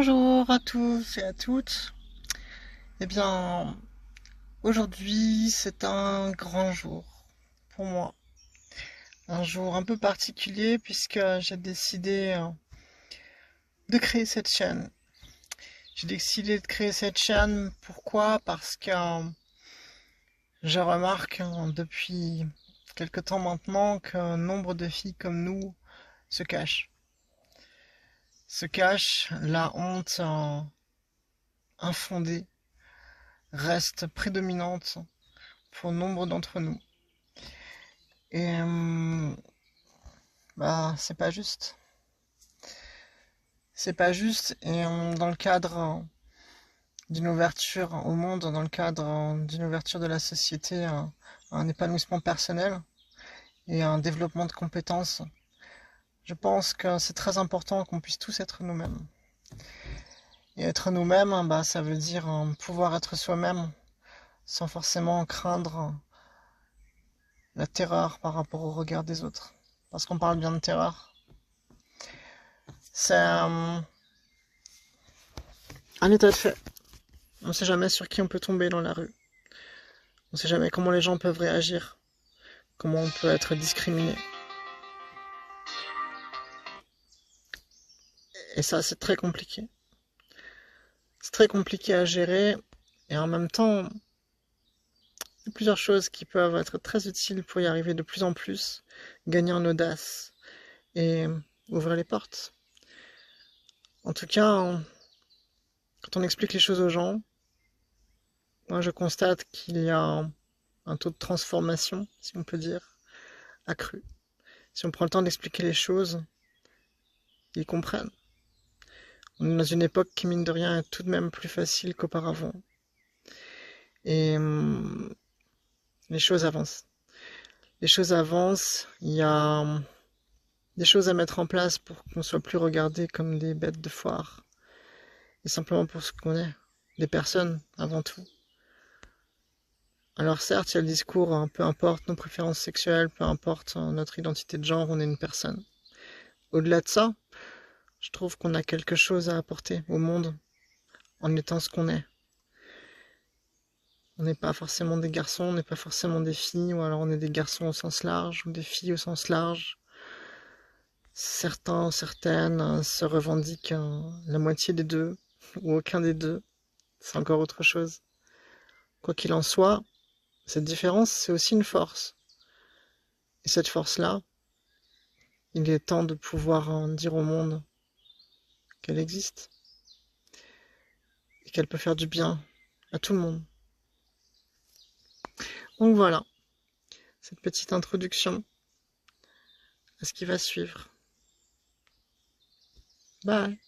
Bonjour à tous et à toutes. Eh bien, aujourd'hui, c'est un grand jour pour moi. Un jour un peu particulier puisque j'ai décidé de créer cette chaîne. J'ai décidé de créer cette chaîne, pourquoi? Parce que je remarque depuis quelque temps maintenant qu'un nombre de filles comme nous se cachent. Se cachent, la honte infondée reste prédominante pour nombre d'entre nous. Et bah, c'est pas juste. C'est pas juste. Et dans le cadre d'une ouverture au monde, dans le cadre d'une ouverture de la société, un épanouissement personnel et un développement de compétences, je pense que c'est très important qu'on puisse tous être nous-mêmes. Et être nous-mêmes, bah, ça veut dire pouvoir être soi-même sans forcément craindre la terreur par rapport au regard des autres. Parce qu'on parle bien de terreur. C'est un état de fait. On ne sait jamais sur qui on peut tomber dans la rue. On ne sait jamais comment les gens peuvent réagir. Comment on peut être discriminé. Et ça, c'est très compliqué. C'est très compliqué à gérer. Et en même temps, il y a plusieurs choses qui peuvent être très utiles pour y arriver de plus en plus. Gagner en audace et ouvrir les portes. En tout cas, quand on explique les choses aux gens, moi je constate qu'il y a un taux de transformation, si on peut dire, accru. Si on prend le temps d'expliquer les choses, ils comprennent. On est dans une époque qui, mine de rien, est tout de même plus facile qu'auparavant. Et les choses avancent. Les choses avancent, il y a des choses à mettre en place pour qu'on soit plus regardé comme des bêtes de foire. Et simplement pour ce qu'on est, des personnes avant tout. Alors certes, il y a le discours, peu importe nos préférences sexuelles, peu importe notre identité de genre, on est une personne. Au-delà de ça, je trouve qu'on a quelque chose à apporter au monde en étant ce qu'on est. On n'est pas forcément des garçons, on n'est pas forcément des filles, ou alors on est des garçons au sens large, ou des filles au sens large. Certains, certaines se revendiquent la moitié des deux, ou aucun des deux. C'est encore autre chose. Quoi qu'il en soit, cette différence, c'est aussi une force. Et cette force-là, il est temps de pouvoir en dire au monde qu'elle existe. Et qu'elle peut faire du bien à tout le monde. Donc voilà, cette petite introduction à ce qui va suivre. Bye.